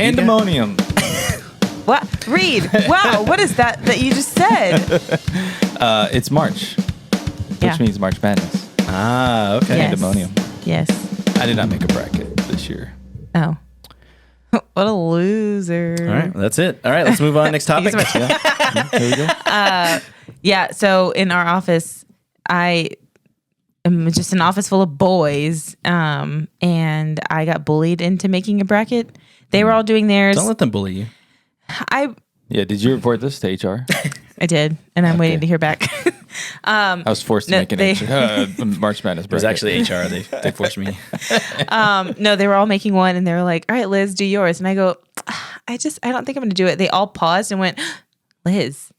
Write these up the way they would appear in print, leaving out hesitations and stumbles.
Pandemonium. What? Reid. Wow. What is that you just said? It's March, which means March Madness. Ah, okay. Yes. Pandemonium. Yes. I did not make a bracket this year. Oh. What a loser. All right, that's it. All right, let's move on. Next topic. Here we go. Yeah. So in our office, I am just an office full of boys, and I got bullied into making a bracket. They were all doing theirs. Don't let them bully you. Yeah, did you report this to HR? I did, and I'm waiting to hear back. I was forced to make an March Madness bracket. It was actually HR. They forced me. No, they were all making one, and they were like, "All right, Liz, do yours." And I go, I don't think I'm going to do it. They all paused and went, "Liz,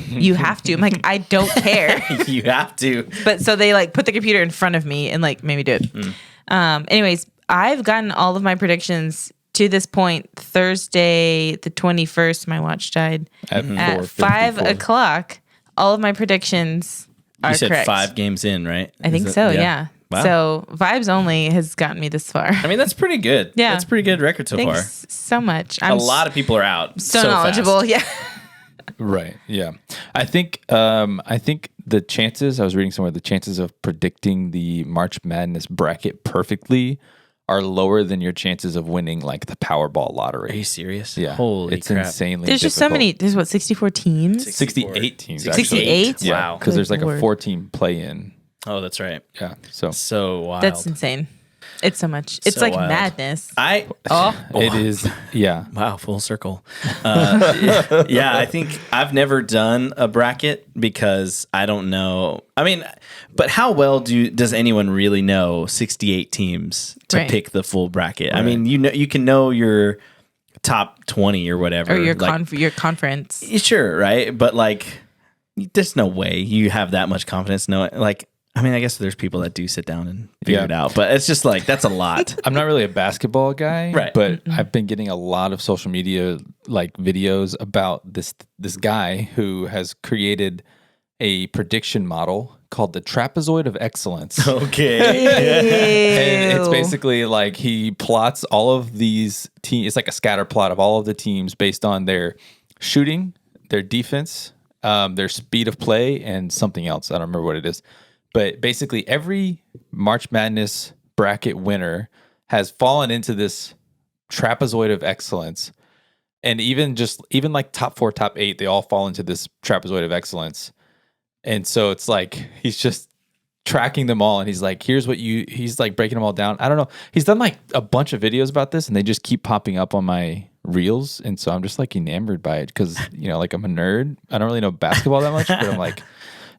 you have to." I'm like, I don't care. You have to. But so they like put the computer in front of me and like made me do it. Anyways, I've gotten all of my predictions to this point. Thursday, the 21st, my watch died at 5 o'clock. All of my predictions are correct. You said 5 games in, right? I think so, yeah. Wow. So Vibes Only has gotten me this far. I mean, that's pretty good. Yeah. That's a pretty good record so Thanks so much. far. A lot of people are out. So knowledgeable, fast. yeah. Right. Yeah. I think the chances, I was reading somewhere, the chances of predicting the March Madness bracket perfectly are lower than your chances of winning like the Powerball lottery. Are you serious? Yeah. Holy it's crap. insanely There's just so many. There's 64 teams? 68 teams. 68? Actually. Yeah, Wow. because there's like Good a 4-team play-in. Oh, that's right. Yeah. So wild. That's insane. It's so much. It's So like wild. madness. it is. Yeah. Wow, full circle. Yeah, I think I've never done a bracket because I don't know. I mean, but how well does anyone really know 68 teams to Right. pick the full bracket? I mean, you can know your top 20 or whatever. Or your like, your conference. Sure, right? But like, there's no way you have that much confidence knowing. Like, I mean, I guess there's people that do sit down and figure it out, but it's just like, that's a lot. I'm not really a basketball guy, Right. but I've been getting a lot of social media like videos about this guy who has created a prediction model called the Trapezoid of Excellence. Okay. And it's basically like he plots all of these teams. It's like a scatter plot of all of the teams based on their shooting, their defense, their speed of play, and something else. I don't remember what it is. But basically, every March Madness bracket winner has fallen into this trapezoid of excellence. And even like top 4, top 8, they all fall into this trapezoid of excellence. And so it's like he's just tracking them all, and he's like, he's like breaking them all down. I don't know. He's done like a bunch of videos about this, and they just keep popping up on my reels. And so I'm just like enamored by it because, like I'm a nerd. I don't really know basketball that much, but I'm like,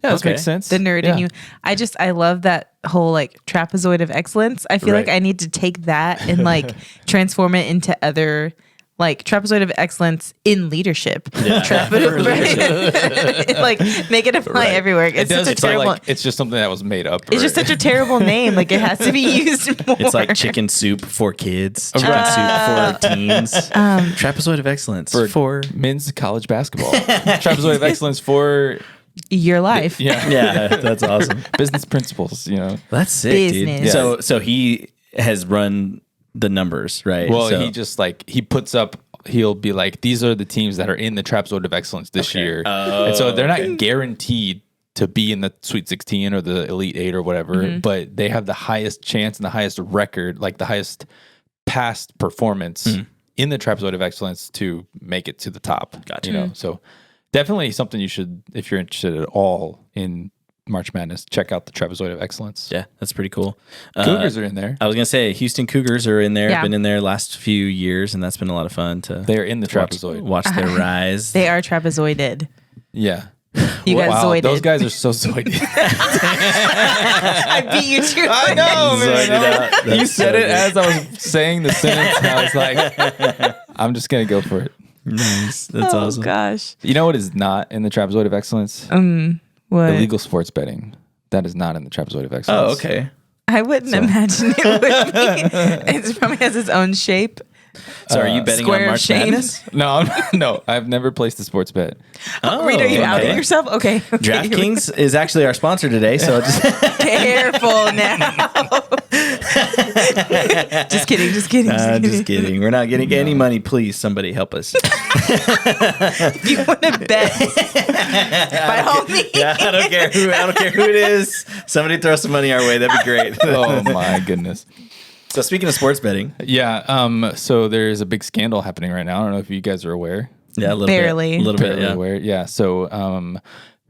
yeah, this makes sense. The nerd in you. I love that whole like trapezoid of excellence. I feel like I need to take that and like transform it into other like trapezoid of excellence in leadership. Yeah. Like make it apply everywhere. It's such a terrible. It's just something that was made up. It's just such a terrible name. Like it has to be used more. It's like chicken soup for kids, chicken soup for teens. Trapezoid of excellence for men's college basketball. Trapezoid of excellence for your life. Yeah, that's awesome. Business principles, That's sick, Business. dude. Yeah. So he has run the numbers, right? Well, so. he just like he'll be like, these are the teams that are in the trapezoid of excellence this year. And so they're not guaranteed to be in the Sweet 16 or the Elite 8 or whatever, but they have the highest chance and the highest record, like the highest past performance in the trapezoid of excellence to make it to the top. Gotcha. So definitely something you should, if you're interested at all in March Madness, check out the trapezoid of excellence. Yeah, that's pretty cool. Cougars are in there. I was gonna say Houston Cougars are in there. Yeah. Been in there last few years, and that's been a lot of fun to. They're in the trapezoid. Watch their rise. They are trapezoided. Yeah. You guys zoided. Those guys are so zoided. I beat you to it. I know, Zoided man. out. You said it as I was saying the sentence, and I was like, I'm just going to go for it. Nice. That's awesome. Oh gosh. You know what is not in the trapezoid of excellence? What? Illegal sports betting. That is not in the trapezoid of excellence. Oh, okay. I wouldn't imagine it would be. It probably has its own shape. So are you betting Square on of March shame? Madness? No, I've never placed a sports bet. Reid, are you outing yourself? Okay. DraftKings is actually our sponsor today, so just Careful now. Just kidding. Just kidding. We're not getting any money. Please, somebody help us. If you want to bet, by all means. Yeah, I don't care who it is. Somebody throw some money our way. That'd be great. Oh my goodness. So speaking of sports betting, Yeah. So there's a big scandal happening right now. I don't know if you guys are aware. yeah, a little Barely. bit, a little bit, Barely yeah. aware. Yeah. So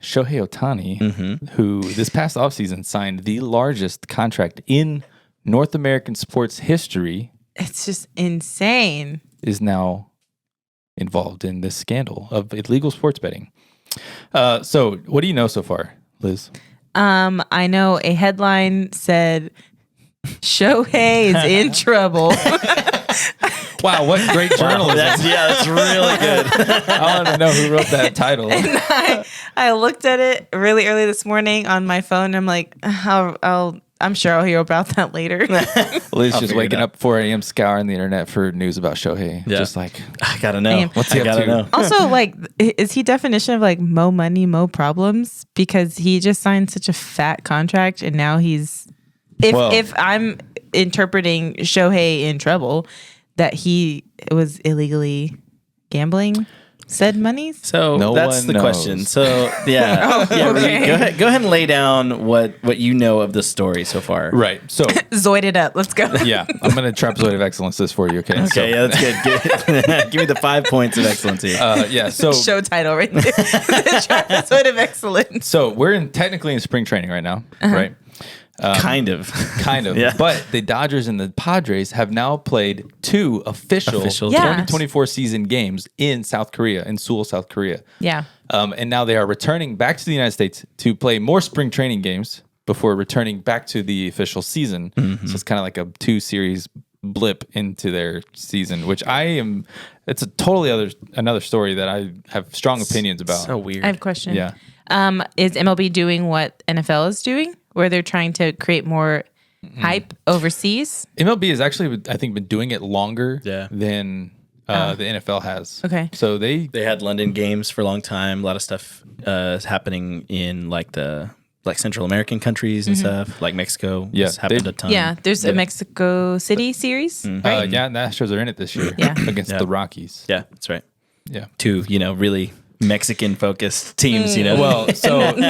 Shohei Ohtani, who this past offseason signed the largest contract in North American sports history, It's just insane. is now involved in this scandal of illegal sports betting. So what do you know so far, Liz? I know a headline said Shohei is in trouble. Wow, what great journalism. That's really good. I want to know who wrote that title. I looked at it really early this morning on my phone. And I'm like, I'm sure I'll hear about that later. Liz just figure waking it up 4 a.m. scouring the internet for news about Shohei. Yeah. Just like, I gotta know. Damn. What's he I up gotta to? know. Also, like, is he definition of like mo money, mo problems? Because he just signed such a fat contract, and now he's if I'm interpreting Shohei in trouble, that he was illegally gambling said monies. So No that's one the knows. question. So yeah, Oh, okay. Reid, go ahead and lay down what you know of the story so far. right. So, Zoid it up. Let's go. yeah, I'm going to trapezoid of excellence this for you. Okay. Okay, yeah, that's good. Give me the 5 points of excellence here. Yeah. So, Show title right there. The trapezoid of excellence. so we're technically in spring training right now, right? kind of. Kind of. Yeah. But the Dodgers and the Padres have now played 2 official Yeah. 2024 season games in South Korea, in Seoul, South Korea. Yeah. And now they are returning back to the United States to play more spring training games before returning back to the official season. So it's kind of like a 2-series blip into their season, which it's a totally another story that I have strong opinions about. So weird. I have a question. Yeah. Is MLB doing what NFL is doing, where they're trying to create more hype overseas? MLB has actually, I think, been doing it longer Yeah. than the NFL has. Okay. So they Had London games for a long time. A lot of stuff happening in like Central American countries and stuff, like Mexico. Yeah, has happened they- a ton. Yeah, there's a Mexico City series, right? yeah, the Astros are in it this year against Yeah. the Rockies. Yeah, that's right. Yeah. 2, really Mexican focused teams. Well, so the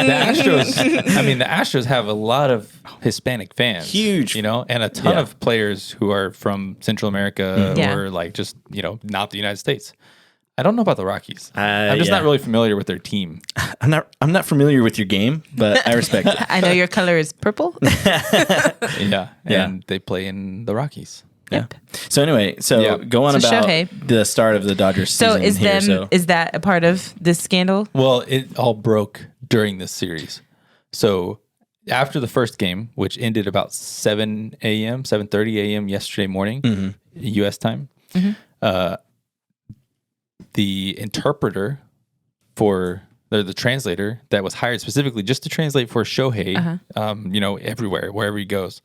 Astros have a lot of Hispanic fans. Huge. And a ton Yeah. of players who are from Central America Yeah. or like just, not the United States. I don't know about the Rockies. I'm just yeah. not really familiar with their team. I'm not familiar with your game, but I respect it. I know your color is purple. Yeah. Yeah. And they play in the Rockies. Yeah. So anyway, Yeah. go on So about Shohei. the start of the Dodgers So season here. is that a part of this scandal? Well, it all broke during this series. So after the first game, which ended about 7 a.m., 7:30 a.m. yesterday morning, U.S. time, the interpreter for the translator that was hired specifically just to translate for Shohei, everywhere, wherever he goes,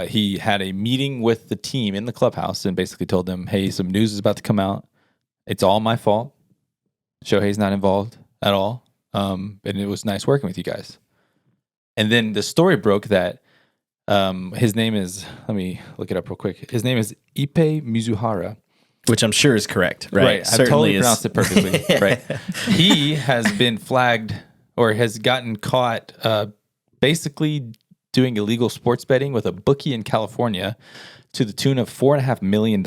he had a meeting with the team in the clubhouse and basically told them, hey, some news is about to come out. It's all my fault. Shohei's not involved at all. And it was nice working with you guys. And then the story broke that his name is, let me look it up real quick. His name is Ippei Mizuhara. which I'm sure is correct, right? I've totally pronounced it perfectly. Right. He has been flagged or has gotten caught basically doing illegal sports betting with a bookie in California to the tune of $4.5 million.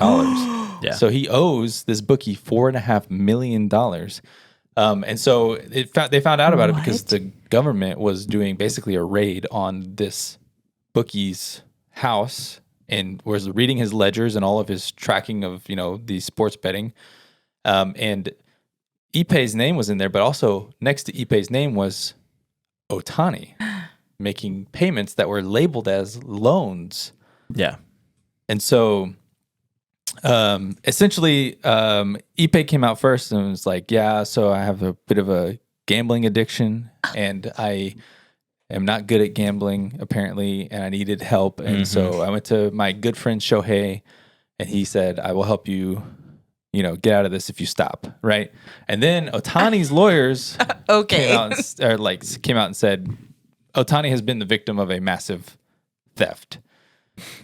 Yeah. So he owes this bookie $4.5 million. And so they found out about it because the government was doing basically a raid on this bookie's house and was reading his ledgers and all of his tracking of, the sports betting. And Ippei's name was in there, but also next to Ippei's name was Ohtani making payments that were labeled as loans. Yeah. And so essentially, Ippei came out first and was like, yeah, so I have a bit of a gambling addiction and I am not good at gambling apparently, and I needed help. And so I went to my good friend Shohei and he said, "I will help you, get out of this if you stop." Right, and then Ohtani's lawyers came out and said, Ohtani has been the victim of a massive theft.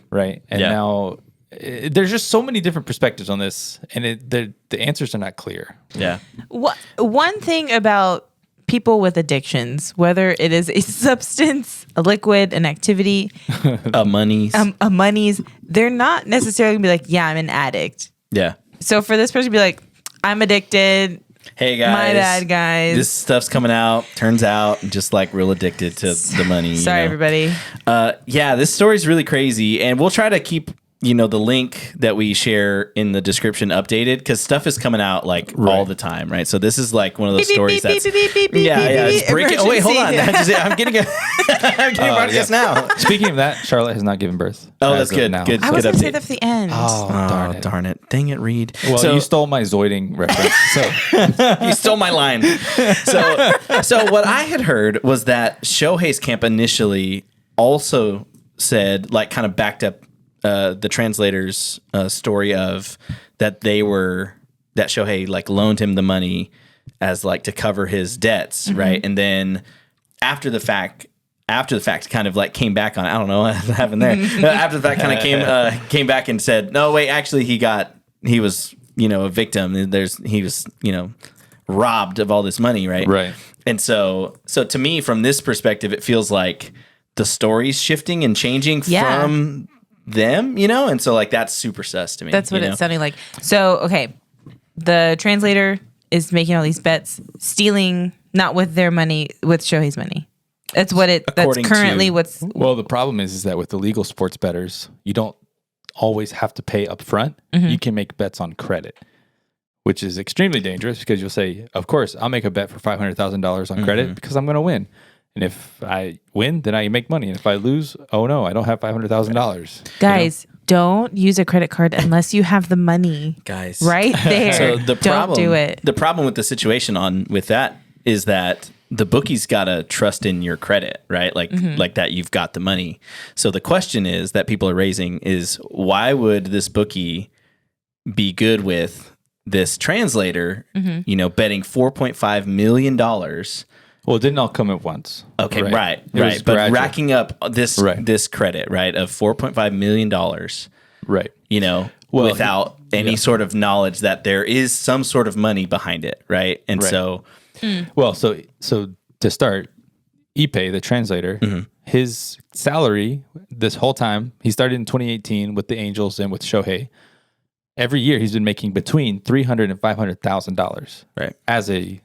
Right, and now there's just so many different perspectives on this, and the answers are not clear. Yeah. One thing about people with addictions, whether it is a substance, a liquid, an activity, a monies, they're not necessarily gonna be like, yeah, I'm an addict. Yeah. So for this person to be like, I'm addicted. Hey guys, my bad, guys. This stuff's coming out. Turns out, just like real addicted to the money. Sorry, everybody. Yeah, this story's really crazy, and we'll try to keep the link that we share in the description updated because stuff is coming out like all the time, right? So this is like one of those stories that's it's breaking. Oh wait, hold on. I'm getting a broadcast now. Speaking of that, Charlotte has not given birth. Oh, that's good. Now. Good. I was going to say that for the end. Oh, darn it. Dang it, Reid. Well, you stole my Zoiding reference. So you stole my line. So what I had heard was that Shohei's camp initially also said, like, kind of backed up the translator's story of that that Shohei like loaned him the money as like to cover his debts, right? And then after the fact kind of like came back on it. I don't know what happened there. After the fact kind of came back and said, no, wait, actually he was a victim. He was robbed of all this money, right? Right. And so to me, from this perspective, it feels like the story's shifting and changing from them, and so like that's super sus to me. That's what it's sounding like. So okay, the translator is making all these bets, stealing not with their money, with Shohei's money. That's currently what's. Well, the problem is that with the legal sports bettors, you don't always have to pay up front. You can make bets on credit, which is extremely dangerous because you'll say, of course, I'll make a bet for $500,000 on credit because I'm going to win. And if I win, then I make money. And if I lose, oh no, I don't have $500,000. Guys, don't use a credit card unless you have the money. Guys. Right there. So don't do it. The problem with the situation with that is that the bookie's got to trust in your credit, right? Like that you've got the money. So the question is that people are raising is why would this bookie be good with this translator, betting $4.5 million. Well, it didn't all come at once. Okay, right. But gradual. Racking up this credit, right, of $4.5 million, right? Without any sort of knowledge that there is some sort of money behind it, right? And so, so to start, Ipe, the translator, his salary this whole time, he started in 2018 with the Angels and with Shohei. Every year, he's been making between $300,000 and $500,000, right, as a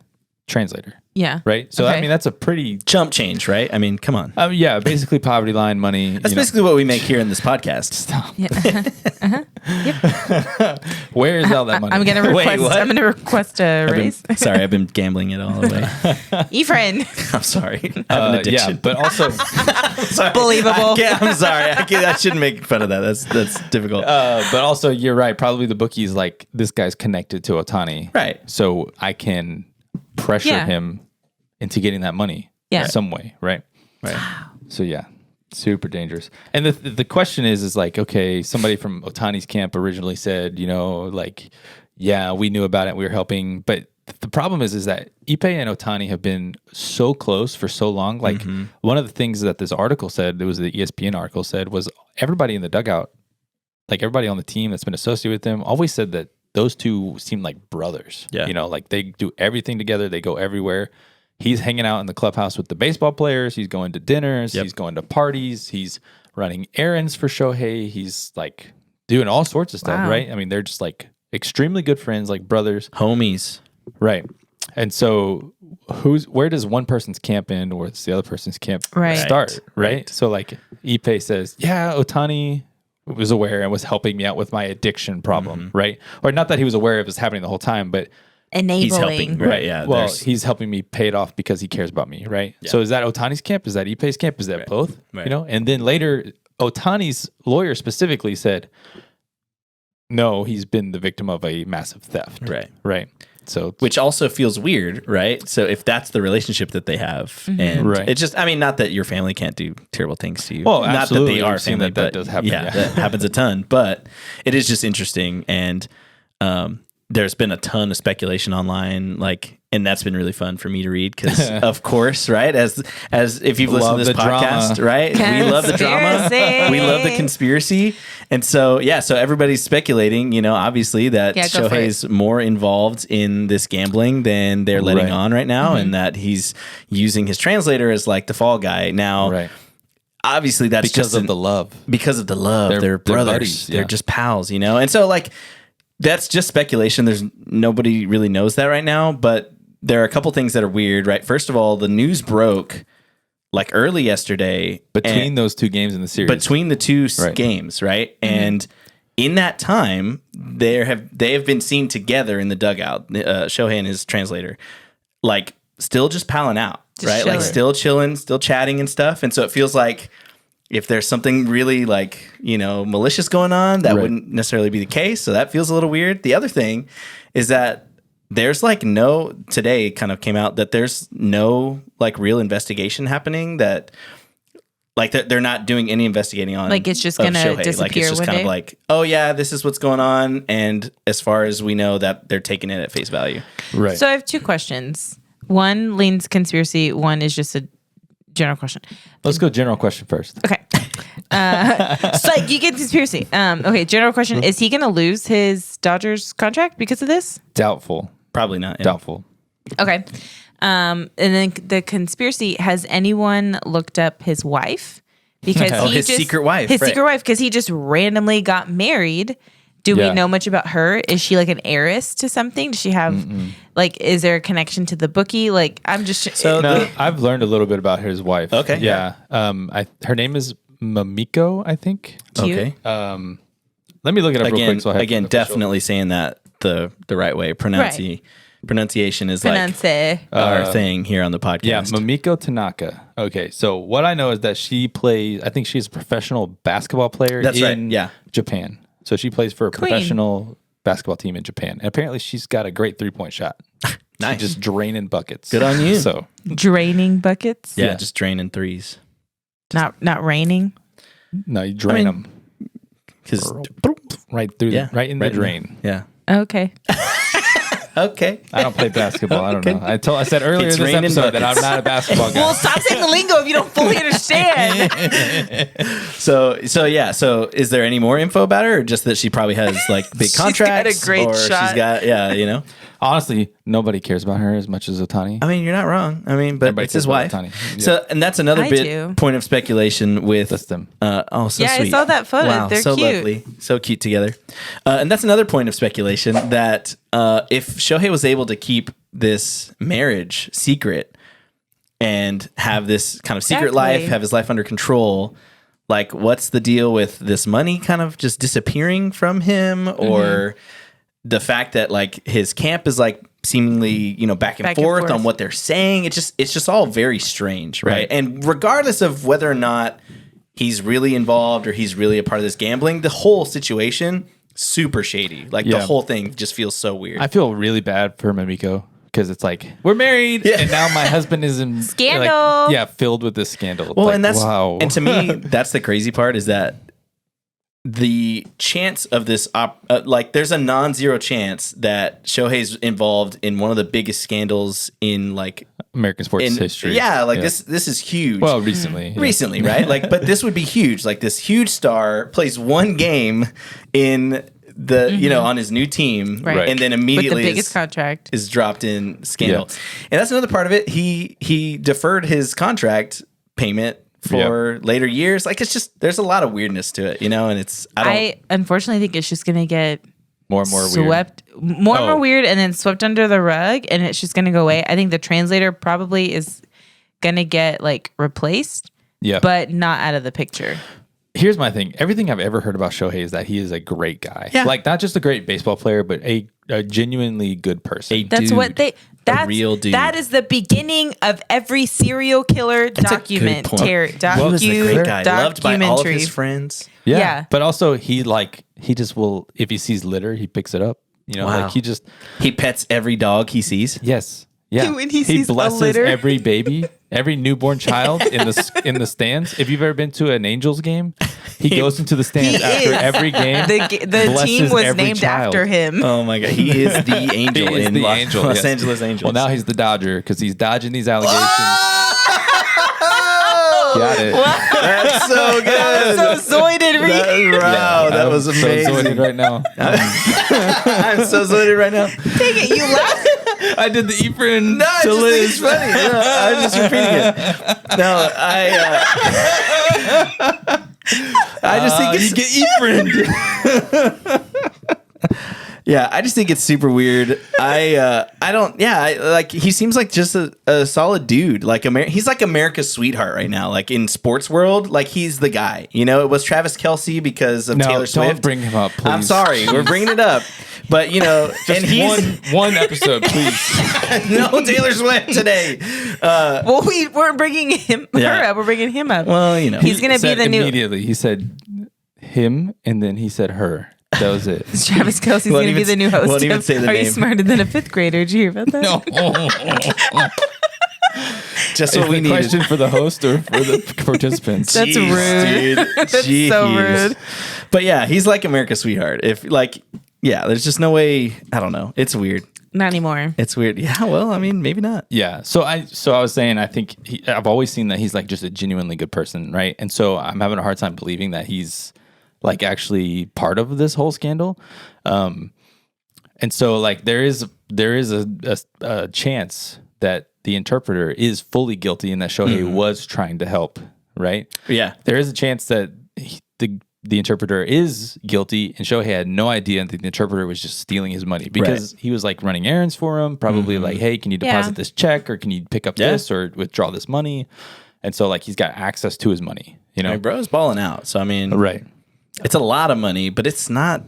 translator. Yeah. Right. So I mean, that's a pretty chump change, right? I mean, come on. Yeah, basically poverty line money. That's basically what we make here in this podcast. Stop. Yeah. Yep. Where is all that money? I'm gonna request a raise. I've been gambling it all away. Efrain. I'm sorry. I have an addiction. Yeah, but also believable. I'm sorry. I shouldn't make fun of that. That's difficult. But also, you're right. Probably the bookie's like, this guy's connected to Ohtani, right? So I can pressure him into getting that money in some way, right? Right. So yeah, super dangerous. And the question is like, okay, somebody from Ohtani's camp originally said, like, yeah, we knew about it, we were helping, but the problem is that Ipe and Ohtani have been so close for so long. Like one of the things that this article said, it was the ESPN article said, was everybody in the dugout, like everybody on the team that's been associated with them, always said that those two seem like brothers. Yeah. Like they do everything together. They go everywhere. He's hanging out in the clubhouse with the baseball players. He's going to dinners. Yep. He's going to parties. He's running errands for Shohei. He's like doing all sorts of stuff, right? I mean, they're just like extremely good friends, like brothers. Homies. Right. And so where does one person's camp end or does the other person's camp start, right? So like Ipe says, yeah, Ohtani was aware and was helping me out with my addiction problem, right? Or not that he was aware of it was happening the whole time, but enabling. He's helping, right? Yeah. Well, he's helping me pay it off because he cares about me, right? Yeah. So is that Ohtani's camp? Is that Ipe's camp? Is that both? Right. And then later, Ohtani's lawyer specifically said, no, he's been the victim of a massive theft. Right. Right. So which also feels weird, right? So if that's the relationship that they have, and it's just, I mean, not that your family can't do terrible things to you. Well, not absolutely. that they are We've seen family, that but does happen. Yeah. that happens a ton. But it is just interesting, and there's been a ton of speculation online, like, and that's been really fun for me to read because, of course, right? As if you've listened to this podcast, right? We love the drama, we love the conspiracy, and so so everybody's speculating, obviously that Shohei's more involved in this gambling than they're letting on right now, and that he's using his translator as like the fall guy now. Right. Obviously, that's because of the love. Because of the love, they're brothers, buddies, they're just pals, and so like. That's just speculation. There's nobody really knows that right now, but there are a couple things that are weird, right? First of all, the news broke like early yesterday between those two games in the series. Between the two games, right? And in that time, they have been seen together in the dugout, Shohei and his translator, like still just palling out, right? Chilling. Like still chilling, still chatting and stuff. And so it feels like if there's something really like, malicious going on, that wouldn't necessarily be the case. So that feels a little weird. The other thing is that there's like today kind of came out that there's no like real investigation happening, that like they're not doing any investigating on. Like it's just going to disappear. Like it's just one kind day? of like, oh yeah, this is what's going on. And as far as we know, that they're taking it at face value. Right. So I have two questions. One leans conspiracy. One is just a general question. Let's go general question first. Okay. So you get conspiracy. Okay, general question. Is he going to lose his Dodgers contract because of this? Doubtful. Probably not. Yeah. Doubtful. Okay. And then the conspiracy, has anyone looked up his wife? Because his secret wife. His secret wife, because he just randomly got married. Do we know much about her? Is she like an heiress to something? Does she have like? Is there a connection to the bookie? Like, I'm just I've learned a little bit about his wife. Okay, yeah. Her name is Mamiko, I think. Cute. Okay. Let me look it up real quick. So I have definitely saying that the right way. Pronunciation is like our thing here on the podcast. Yeah, Mamiko Tanaka. Okay, so what I know is that she plays. I think she's a professional basketball player. That's right. in Yeah. Japan. So she plays for a professional basketball team in Japan. And apparently she's got a great 3-point shot. Nice. She's just draining buckets. Good on you. So draining buckets. Yeah, just draining threes. Not raining. No, you drain them. Because Right through right in the drain. Yeah. Okay. Okay. I don't play basketball. I don't know. I said earlier in this episode that I'm not a basketball guy. Well, stop saying the lingo if you don't fully understand. So is there any more info about her, or just that she probably has like big contracts? She's got a great shot. She's got Honestly, nobody cares about her as much as Ohtani. I mean, you're not wrong. I mean, but Everybody it's his cares about wife. Ohtani. Yeah. So, and that's another point of speculation with That's them. So Yeah, sweet. I saw that photo. Wow, They're so cute. lovely, so cute together. And that's another point of speculation that if Shohei was able to keep this marriage secret and have this kind of secret life, have his life under control, like what's the deal with this money kind of just disappearing from him, or the fact that like his camp is like seemingly back and forth on what they're saying? It's just all very strange, right? And regardless of whether or not he's really involved or he's really a part of this gambling, the whole situation super shady. Like the whole thing just feels so weird. I feel really bad for Mamiko because it's like we're married and now my husband is in scandal. Filled with this scandal. Well, like, and that's wow. And to me, that's the crazy part, is that the chance of this there's a non-zero chance that Shohei's involved in one of the biggest scandals in like American sports history. Yeah, this is huge. Well, recently. Recently, right? Like, but this would be huge. Like this huge star plays one game in the on his new team, right. And then immediately with the biggest contract is dropped in scandal. And that's another part of it. He deferred his contract payment for later years. Like, it's just, there's a lot of weirdness to it, and it's, I unfortunately think it's just going to get more and more swept, weird. more weird, and then swept under the rug, and it's just going to go away. I think the translator probably is going to get like replaced, but not out of the picture. Here's my thing. Everything I've ever heard about Shohei is that he is a great guy. Yeah. Like, not just a great baseball player, but a genuinely good person. That's a real dude. That is the beginning of every serial killer documentary. He was a great guy, loved by all of his friends. Yeah. But also he just will, if he sees litter, he picks it up You know, Wow. like he pets every dog he sees. yes. Yeah. When he sees a blesses litter. every baby, every newborn child in the stands. If you've ever been to an Angels game, he goes into the stands after every game. The team was named after him. Oh my God, he is the angel He is in the Los angel, yes. Angeles Angels. Well, now he's the Dodger because he's dodging these allegations. Got it. That's so good. So zoided, Reid. Wow, that was amazing. So zoided right now. I'm so zoided right now. Dang it, you laughed. I did the Efrain No, I to just think Liz. it's funny. No, I'm just repeating it. No, I just think it's you get Efrain. yeah. I just think it's super weird. I don't. Yeah, like he seems like just a solid dude. Like he's like America's sweetheart right now. Like in sports world, like he's the guy. You know, it was Travis Kelce because of Taylor Swift. Don't bring him up, please. I'm sorry, we're bringing it up. But you know, Just and he's one episode, please. no Taylor Swift today. Well, we're bringing her up. We're bringing him up. Well, you know, He's going to be Said the new... immediately. He said him, and then he said her. That was it. Travis Kelce's going to be the new host. won't even say the Are name. you smarter than a fifth grader? Did you hear about that? No. just Is what we the needed. question for the host or for the participants? That's Jeez, rude. dude. That's so Jeez. rude. But yeah, he's like America's sweetheart. If like, yeah, there's just no way. I don't know. It's weird. Not anymore. It's weird. Yeah. Well, I mean, maybe not. Yeah. So I was saying, I think I've always seen that he's like just a genuinely good person, right? And so I'm having a hard time believing that he's like actually part of this whole scandal. And so like there is a chance that the interpreter is fully guilty and that Shohei was trying to help, right? Yeah. There is a chance that the interpreter is guilty and Shohei had no idea and the interpreter was just stealing his money because he was like running errands for him, probably like, hey, can you deposit this check or can you pick up this or withdraw this money? And so like he's got access to his money, you know? I mean, bro's balling out. So I mean, Right. it's a lot of money, but it's not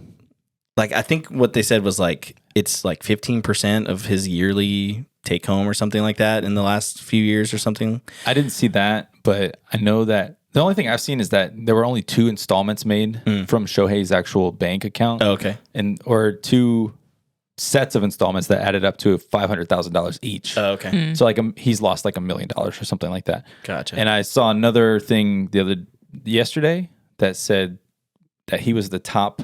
like, I think what they said was like, it's like 15% of his yearly take home or something like that in the last few years or something. I didn't see that, but I know that the only thing I've seen is that there were only 2 installments made from Shohei's actual bank account. Oh, okay. Or 2 sets of installments that added up to $500,000 each. Oh, okay. So like he's lost like $1 million or something like that. Gotcha. And I saw another thing yesterday that said that he was the top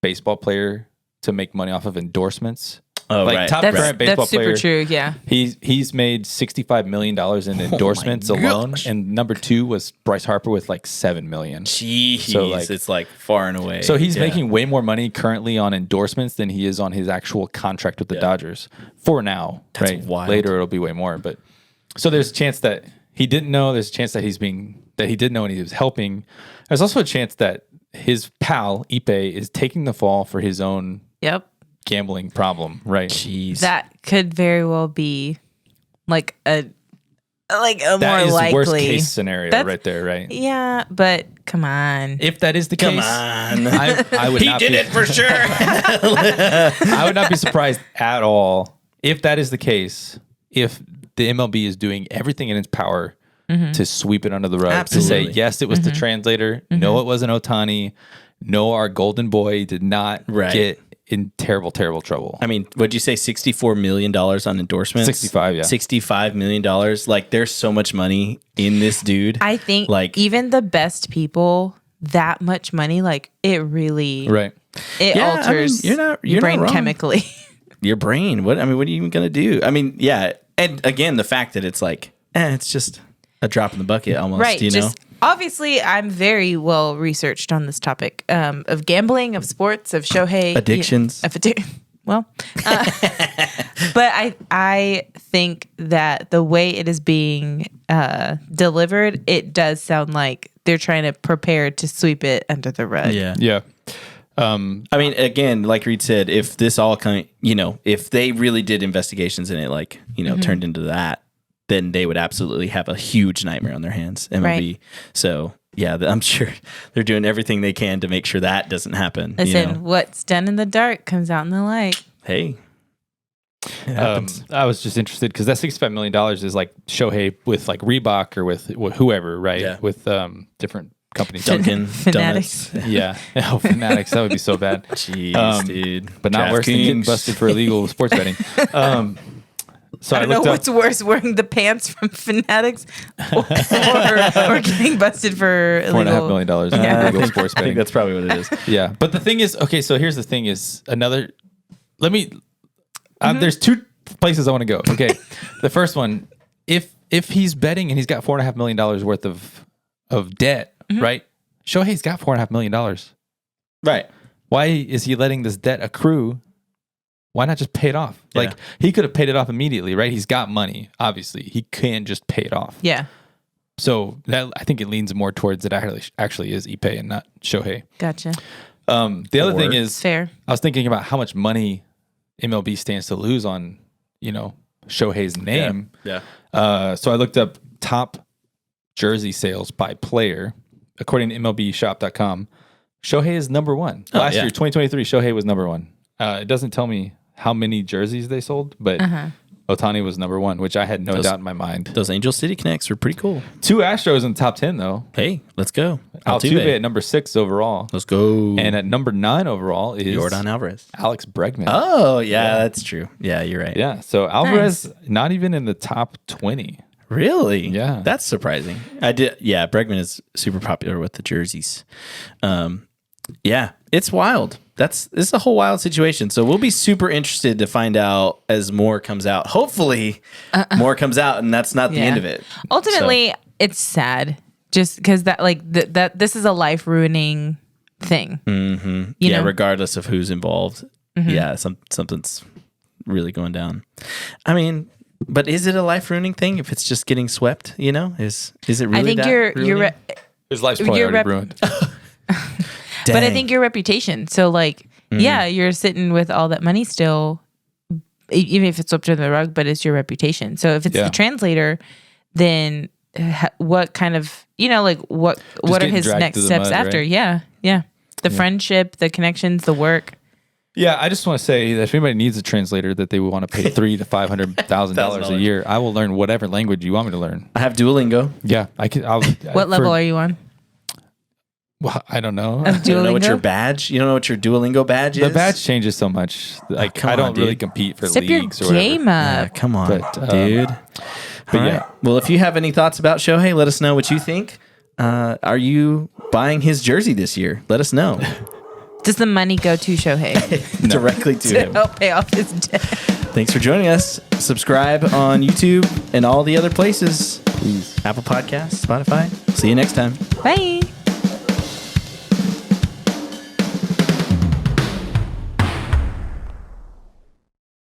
baseball player to make money off of endorsements. Oh, like right. top current baseball That's super player. true. Yeah. He's made $65 million in endorsements alone, and number 2 was Bryce Harper with like $7 million. Jeez. So, like- it's like far and away. So he's making way more money currently on endorsements than he is on his actual contract with the Dodgers for now. That's right? wild. Later it'll be way more, but so there's a chance that he didn't know. There's a chance that he did know and he was helping. There's also a chance that his pal Ipe is taking the fall for his own Yep. gambling problem. Right. Jeez. That could very well be like a That more is likely worst case scenario That's- right there. Right. Yeah, but come on. If that is the Come case, on. I would He not did be, it for sure. I would not be surprised at all if that is the case. If the MLB is doing everything in its power to sweep it under the rug, Absolutely. to say yes, it was the translator. No, it wasn't Ohtani. No, our golden boy did not get in terrible, terrible trouble. I mean, what'd you say? $64 million on endorsements? 65, yeah. $65 million. Like, there's so much money in this dude. I think like even the best people, that much money, like it really Right. it Yeah, I mean, alters you're not your brain wrong. chemically. your brain. What are you even gonna do? I mean, yeah. And again, the fact that it's like, it's just a drop in the bucket almost. Right. You know? Just obviously I'm very well researched on this topic of gambling, of sports, of Shohei Addictions. Well, but I think that the way it is being delivered, it does sound like they're trying to prepare to sweep it under the rug. Yeah. Yeah. I mean, again, like Reid said, if this all if they really did investigations in it, like, turned into that, then they would absolutely have a huge nightmare on their hands. MLB. Right. So, yeah, I'm sure they're doing everything they can to make sure that doesn't happen. Listen, what's done in the dark comes out in the light. Hey. It happens. I was just interested because that $65 million is like Shohei with like Reebok or with whoever, right? Yeah. With different company. Dunkin' Fanatics. Donuts. Yeah. Oh, Fanatics. That would be so bad. Jeez, dude. But not worse than getting DraftKings. busted for illegal sports betting. So I don't know what's worse, wearing the pants from Fanatics or getting busted for illegal. $4.5 million in Yeah. illegal sports I think betting. that's probably what it is. Yeah. But the thing is, okay, so here's the thing is there's two places I want to go. Okay. The first one, if he's betting and he's got $4.5 million worth of debt, right? Shohei's got $4.5 million. Right. Why is he letting this debt accrue? Why not just pay it off? Yeah. Like, he could have paid it off immediately, right? He's got money, obviously. He can't just pay it off. Yeah. So that, I think it leans more towards it actually is Ippei and not Shohei. Gotcha. The other thing is, Fair. I was thinking about how much money MLB stands to lose on, Shohei's name. Yeah. So I looked up top jersey sales by player. According to MLBshop.com, Shohei is number one. Last year, 2023, Shohei was number one. It doesn't tell me how many jerseys they sold, but Ohtani was number one, which I had no doubt in my mind. Those Angel City Connects were pretty cool. 2 Astros in the top 10, though. Hey, let's go. Altuve at number 6 overall. Let's go. And at number 9 overall is Jordan Alvarez. Alex Bregman. Oh, yeah, that's true. Yeah, you're right. Yeah, so Alvarez not even in the top 20. Really? Yeah. That's surprising. Yeah, Bregman is super popular with the jerseys. Yeah, it's wild. This is a whole wild situation. So we'll be super interested to find out as more comes out. Hopefully, more comes out, and that's not the end of it. Ultimately, it's sad, just because that this is a life ruining thing. Mm-hmm. You know? Regardless of who's involved. Yeah, something's really going down. I mean, but is it a life ruining thing if it's just getting swept? Is it really? I think ruining? His life's probably already ruined. But I think your reputation. So you're sitting with all that money still, even if it's swept under the rug, but it's your reputation. So if it's the translator, then what kind of, what are his next steps after? Right? Yeah. The friendship, the connections, the work. Yeah, I just want to say that if anybody needs a translator that they would want to pay $300,000 to $500,000 a year, I will learn whatever language you want me to learn. I have Duolingo. Yeah, I can. What level are you on? Well, I don't know. You don't know what your badge? You don't know what your Duolingo badge is? The badge changes so much. Like, I don't really compete for Step leagues your or whatever. game up. Come on, But, dude. But All yeah. right. Well, if you have any thoughts about Shohei, let us know what you think. Are you buying his jersey this year? Let us know. Does the money go to Shohei Directly to to him. help pay off his debt? Thanks for joining us. Subscribe on YouTube and all the other places. Please. Apple Podcasts, Spotify. See you next time. Bye.